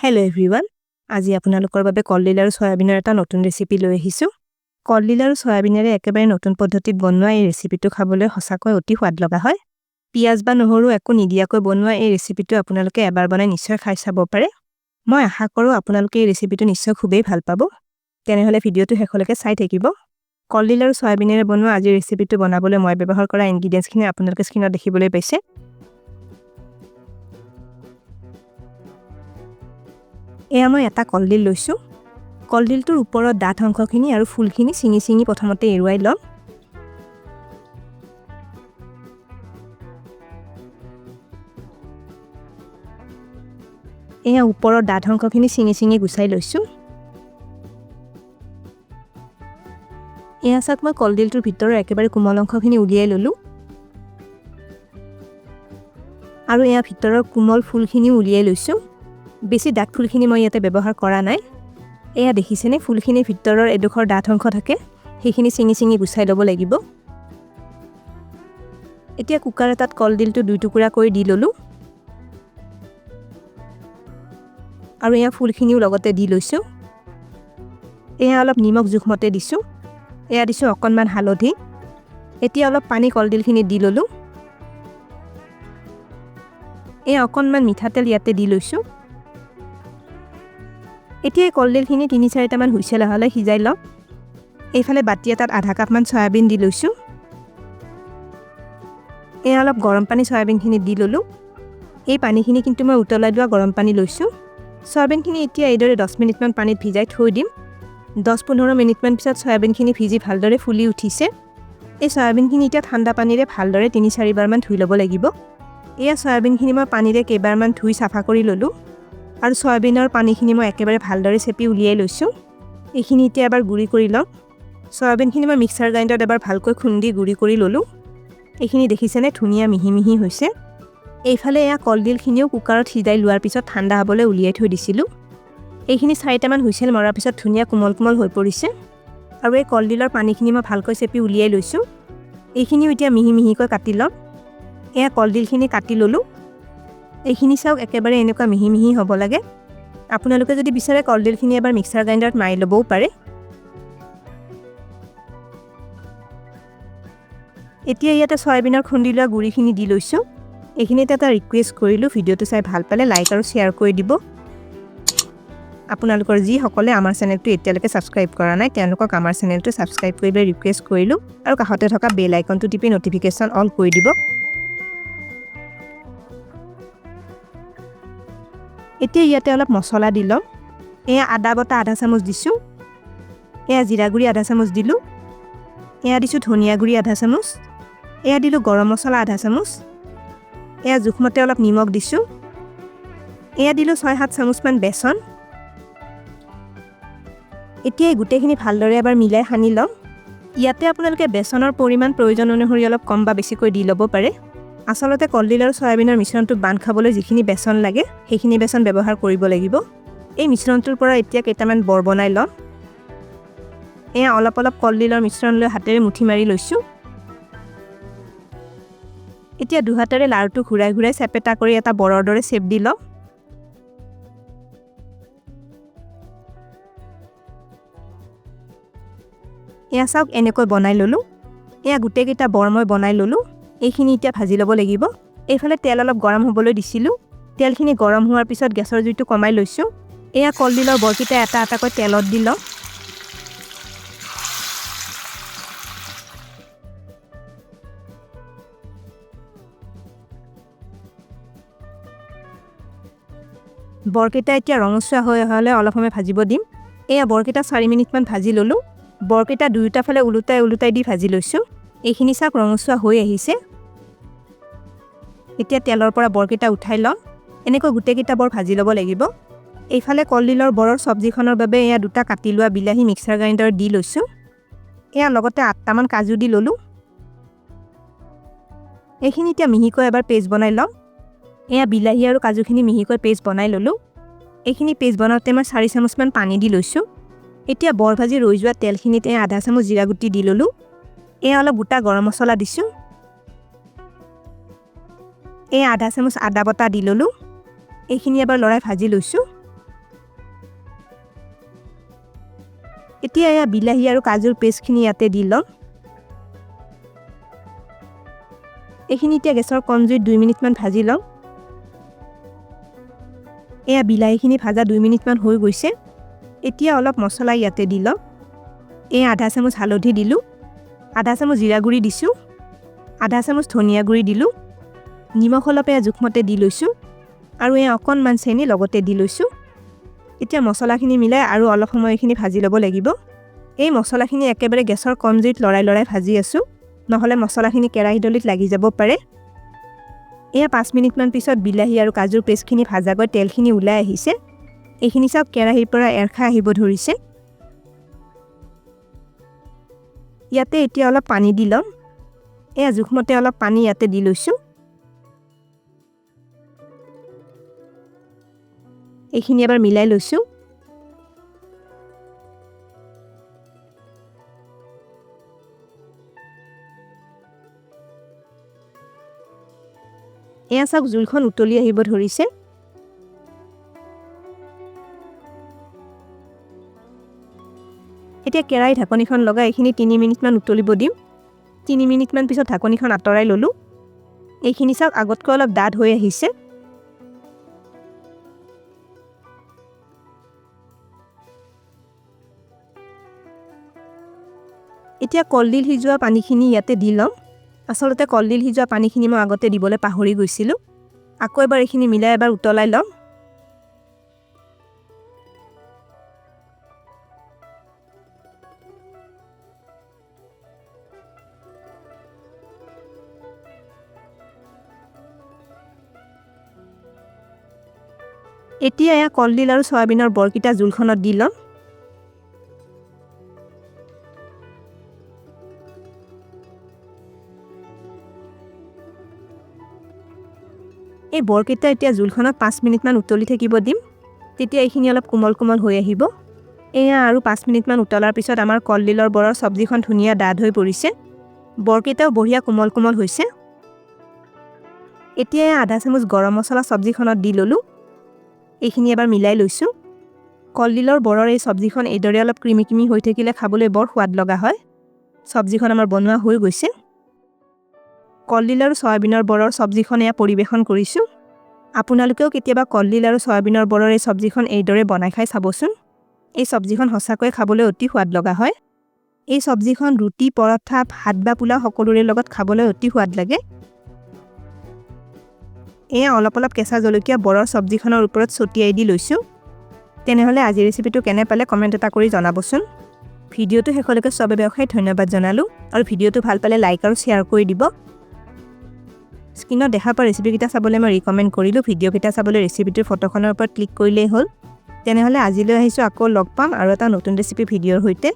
Hello' everyone, আজি আপোনালোকৰ বাবে কলডিল আৰু সয়াবিনৰ এটা নতুন ৰেচিপি লৈ আহিছোঁ। কলডিল আৰু সয়াবিনেৰে একেবাৰে নতুন পদ্ধতিত বনোৱা এই ৰেচিপিটো খাবলৈ সঁচাকৈ অতি সোৱাদ লগা হয়। পিঁয়াজ বা নহৰু একো নিদিয়াকৈ বনোৱা এই ৰেচিপিটো আপোনালোকে এবাৰ বনাই নিশ্চয় খাই চাব পাৰে। মই আশা কৰোঁ আপোনালোকে এই ৰেচিপিটো নিশ্চয় খুবেই ভাল পাব। তেনেহ'লে ভিডিঅ'টো শেষলৈকে চাই থাকিব। কলডিল আৰু সয়াবিনেৰে বনোৱা আজিৰ ৰেচিপিটো বনাবলৈ মই ব্যৱহাৰ কৰা ইনগ্ৰিডিয়েণ্টছখিনি আপোনালোকে স্ক্ৰীনত দেখিবলৈ পাইছে। এয়া মই এটা কলডিল লৈছোঁ। কলডিলটোৰ ওপৰত ডাঠ অংশখিনি আৰু ফুলখিনি ছিঙি প্ৰথমতে এৰুৱাই ল'ম। এয়া ওপৰৰ ডাঠ অংশখিনি ছিঙি গুচাই লৈছোঁ। এয়া চাওক, মই কলডিলটোৰ ভিতৰৰ একেবাৰে কোমল অংশখিনি উলিয়াই ল'লোঁ আৰু এয়া ভিতৰৰ কোমল ফুলখিনিও উলিয়াই লৈছোঁ। বেছি ডাঠ ফুলখিনি মই ইয়াতে ব্যৱহাৰ কৰা নাই। এয়া দেখিছেনে, ফুলখিনিৰ ভিতৰৰ এডোখৰ ডাঠ অংশ থাকে, সেইখিনি ছিঙি গুচাই ল'ব লাগিব। এতিয়া কুকাৰ এটাত কলডিলটো 2 টুকুৰা কৰি দি ল'লোঁ আৰু এয়া ফুলখিনিও লগতে দি লৈছোঁ। এয়া অলপ নিমখ জোখমতে দিছোঁ। এয়া দিছোঁ অকণমান হালধি। এতিয়া অলপ পানী কলডিলখিনি দি ল'লোঁ। এয়া অকণমান মিঠাতেল ইয়াতে দি লৈছোঁ। এতিয়া এই কলডিলখিনি 3-4টামান হুইচেল অহালৈ সিজাই লওঁ। এইফালে বাতি এটাত আধা কাপমান সয়াবিন দি লৈছোঁ। এয়া অলপ গৰম পানী সয়াবিনখিনি দি ল'লোঁ। এই পানীখিনি কিন্তু মই উতলাই লোৱা গৰম পানী লৈছোঁ। সয়াবিনখিনি এতিয়া এইদৰে 10 মিনিটমান পানীত ভিজাই থৈ দিম। 10-15 মিনিটমান পিছত সয়াবিনখিনি ভিজি ভালদৰে ফুলি উঠিছে। এই সয়াবিনখিনি এতিয়া ঠাণ্ডা পানীৰে ভালদৰে 3-4 বাৰমান ধুই ল'ব লাগিব। এয়া সয়াবিনখিনি মই পানীৰে কেইবাৰমান ধুই চাফা কৰি ল'লোঁ আৰু সয়াবিনৰ পানীখিনি মই একেবাৰে ভালদৰে চেপি উলিয়াই লৈছোঁ। এইখিনি এতিয়া এবাৰ গুড়ি কৰি লওঁ। সয়াবিনখিনি মই মিক্সাৰ গ্ৰাইণ্ডাৰত এবাৰ ভালকৈ খুন্দি গুড়ি কৰি ল'লোঁ। এইখিনি দেখিছেনে, ধুনীয়া মিহি হৈছে। এইফালে এয়া কলডিলখিনিও কুকাৰত সিজাই লোৱাৰ পিছত ঠাণ্ডা হ'বলৈ উলিয়াই থৈ দিছিলোঁ। এইখিনি 4টামান হুইচেল মৰাৰ পিছত ধুনীয়া কোমল হৈ পৰিছে আৰু এই কলডিলৰ পানীখিনি মই ভালকৈ চেপি উলিয়াই লৈছোঁ। এইখিনিও এতিয়া মিহিকৈ কাটি ল'ম। এয়া কলডিলখিনি কাটি ল'লোঁ। এইখিনি চাওক, একেবাৰে এনেকুৱা মিহি হ'ব লাগে। আপোনালোকে যদি বিচাৰে কলডিলখিনি এবাৰ মিক্সাৰ গ্ৰাইণ্ডাৰত মাৰি ল'বও পাৰে। এতিয়া ইয়াতে সয়াবিনৰ খুন্দি লোৱা গুড়িখিনি দি লৈছোঁ। এইখিনিতে এটা ৰিকুৱেষ্ট কৰিলোঁ, ভিডিঅ'টো চাই ভাল পালে লাইক আৰু শ্বেয়াৰ কৰি দিব। আপোনালোকৰ যিসকলে আমাৰ চেনেলটো এতিয়ালৈকে ছাবস্ক্ৰাইব কৰা নাই, তেওঁলোকক আমাৰ চেনেলটো ছাবস্ক্ৰাইব কৰিবলৈ ৰিকুৱেষ্ট কৰিলোঁ আৰু কাষতে থকা বেল আইকনটো টিপি নটিফিকেশ্যন অন কৰি দিব। এতিয়া ইয়াতে অলপ মছলা দি ল'ম। এয়া আদা বটা আধা চামুচ দিছোঁ। এয়া জিৰা গুড়ি আধা চামুচ দিলোঁ। এয়া দিছোঁ ধনিয়া গুড়ি আধা চামুচ। এয়া দিলোঁ গৰম মছলা আধা চামুচ। এয়া জোখমতে অলপ নিমখ দিছোঁ। এয়া দিলোঁ 6-7 চামুচমান বেচন। এতিয়া এই গোটেইখিনি ভালদৰে এবাৰ মিলাই সানি ল'ম। ইয়াতে আপোনালোকে বেচনৰ পৰিমাণ প্ৰয়োজন অনুসৰি অলপ কম বা বেছিকৈ দি ল'ব পাৰে। আচলতে কলডিল আৰু সয়াবিনৰ মিশ্ৰণটো বান্ধ খাবলৈ যিখিনি বেচন লাগে, সেইখিনি বেচন ব্যৱহাৰ কৰিব লাগিব। এই মিশ্ৰণটোৰ পৰা এতিয়া কেইটামান বৰ বনাই ল'ম। এয়া অলপ কলডিলৰ মিশ্ৰণ লৈ হাতেৰে মুঠি মাৰি লৈছোঁ। এতিয়া দুহাতেৰে লাৰুটো ঘূৰাই চেপেটা কৰি এটা বৰৰ দৰে শ্বেপ দি ল'ম। এয়া চাওক, এনেকৈ বনাই ল'লোঁ। এয়া গোটেইকেইটা বৰ মই বনাই ল'লোঁ। এইখিনি এতিয়া ভাজি ল'ব লাগিব। এইফালে তেল অলপ গৰম হ'বলৈ দিছিলোঁ। তেলখিনি গৰম হোৱাৰ পিছত গেছৰ জুইটো কমাই লৈছোঁ। এয়া কলডিলৰ বৰকেইটা এটা তেলত দি ল'ম। বৰকেইটা এতিয়া ৰঙচুৱা হৈ অহালৈ অলপ সময় ভাজিব দিম। এয়া বৰকেইটা 4 মিনিটমান ভাজি ল'লোঁ। বৰকেইটা দুয়োটা ফালে উলুটাই দি ভাজি লৈছোঁ। এইখিনি চাওক, ৰঙচুৱা হৈ আহিছে। এতিয়া তেলৰ পৰা বৰকেইটা উঠাই ল'ম। এনেকৈ গোটেইকেইটা বৰ ভাজি ল'ব লাগিব। এইফালে কলডিলৰ বৰৰ চব্জিখনৰ বাবে এয়া 2টা কাটি লোৱা বিলাহী মিক্সাৰ গ্ৰাইণ্ডাৰত দি লৈছোঁ। এয়া লগতে 8টামান কাজু দি ল'লোঁ। এইখিনি এতিয়া মিহিকৈ এবাৰ পেষ্ট বনাই ল'ম। এয়া বিলাহী আৰু কাজুখিনি মিহিকৈ পেষ্ট বনাই ল'লোঁ। এইখিনি পেষ্ট বনাওঁতে মই 4 চামুচমান পানী দি লৈছোঁ। এতিয়া বৰ ভাজি ৰৈ যোৱা তেলখিনিত এয়া আধা চামুচ জিৰা গুটি দি ল'লোঁ। এয়া অলপ গোটা গৰম মছলা দিছোঁ। এয়া আধা চামুচ আদা বটা দি ল'লোঁ। এইখিনি এবাৰ লৰাই ভাজি লৈছোঁ। এতিয়া এয়া বিলাহী আৰু কাজুৰ পেষ্টখিনি ইয়াতে দি ল'ম এইখিনি এতিয়া গেছৰ কম জুইত 2 মিনিটমান ভাজি ল'ম এয়া বিলাহীখিনি ভাজা 2 মিনিটমান হৈ গৈছে এতিয়া অলপ মছলা ইয়াতে দি ল'ম এই আধা চামুচ হালধি দিলোঁ আধা চামুচ জিৰা গুড়ি দিছোঁ আধা চামুচ ধনিয়া গুড়ি দিলোঁ নিমখ অলপ এয়া জোখমতে দি লৈছোঁ আৰু এই অকণমান চেনি লগতে দি লৈছোঁ এতিয়া মছলাখিনি মিলাই আৰু অলপ সময় এইখিনি ভাজি ল'ব লাগিব এই মছলাখিনি একেবাৰে গেছৰ কম জুইত লৰাই ভাজি আছোঁ নহ'লে মছলাখিনি কেৰাহীডলিত লাগি যাব পাৰে এয়া 5 মিনিটমান পিছত বিলাহী আৰু কাজুৰ পেষ্টখিনি ভাজাকৈ তেলখিনি ওলাই আহিছে এইখিনি সব কেৰাহীৰ পৰা এৰখা আহিব ধৰিছে ইয়াতে এতিয়া অলপ পানী দি ল'ম এয়া জোখমতে অলপ পানী ইয়াতে দি লৈছোঁ এইখিনি এবাৰ মিলাই লৈছোঁ এয়া সব জুলখন উতলি আহিব ধৰিছে এতিয়া কেৰাহী ঢাকনিখন লগাই এইখিনি 3 মিনিটমান উতলিব দিম 3 মিনিটমান পিছত ঢাকনিখন আঁতৰাই ল'লোঁ এইখিনি সব আগতকৈ অলপ ডাঠ হৈ আহিছে এতিয়া কলডিল সিজোৱা পানীখিনি ইয়াতে দি ল'ম আসলতে কলডিল সিজোৱা পানীখিনি মই আগতে দিবলৈ পাহৰি গৈছিলোঁ আকৌ এবাৰ এইখিনি মিলাই এবাৰ উতলাই ল'ম এতিয়া এয়া কলডিল আৰু সয়াবিনৰ বৰকিটা জুলখনত দি ল'ম এই বৰকিটা এতিয়া জুলখনত 5 মিনিটমান উতলি থাকিব দিম তেতিয়া এইখিনি অলপ কোমল কোমল হৈ আহিব এয়া আৰু 5 মিনিটমান উতলাৰ পিছত আমাৰ কলডিলৰ বৰৰ সবজিখন ধুনীয়া ডাঠ হৈ পৰিছে বৰকিটাও বঢ়িয়া কোমল কোমল হৈছে এতিয়া আধা চামুচ গৰম মছলা সবজিখনত দি ল'লোঁ এইখিনি এবাৰ মিলাই লৈছোঁ কলডিলৰ বৰৰ এই সবজিখন এইদৰে অলপ ক্ৰিমি হৈ থাকিলে খাবলৈ বৰ সোৱাদ লগা হয় সবজিখন আমাৰ বনোৱা হৈ গৈছে কলডিল আৰু সয়াবিনৰ বৰৰ সবজিখন এয়া পৰিবেশন কৰিছোঁ আপোনালোকেও কেতিয়াবা কলডিল আৰু সয়াবিনৰ বৰৰ এই সবজিখন এইদৰে বনাই খাই চাবচোন এই সবজিখন হসাকৈ খাবলৈ অতি সোৱাদ লগা হয় এই সবজিখন ৰুটি পৰঠা ভাত বা পোলাও সকলোৰে লগত খাবলৈ অতি সোৱাদ লাগে এয়া অলপ কেঁচা জলকীয়া বৰৰ সবজিখনৰ ওপৰত ছটিয়াই দি লৈছোঁ তেনেহলে আজি ৰেচিপিটো কেনে পালে কমেন্ট এটা কৰি জনাবচোন ভিডিওটো শেষলৈকে সবে বেখাই ধন্যবাদ জনালো আৰু ভিডিওটো ভাল পালে লাইক আৰু শেয়াৰ কৰি দিব স্ক্ৰিনত দেখা পোৱা ৰেচিপিকেইটা চাবলৈ মই ৰিকমেণ্ড কৰিলোঁ ভিডিঅ'কেইটা চাবলৈ ৰেচিপিটোৰ ফটোখনৰ ওপৰত ক্লিক কৰিলেই হ'ল তেনেহলে আজিলৈ আহিছোঁ আকৌ লগ পাম আৰু এটা নতুন ৰেচিপি ভিডিঅ'ৰ সৈতে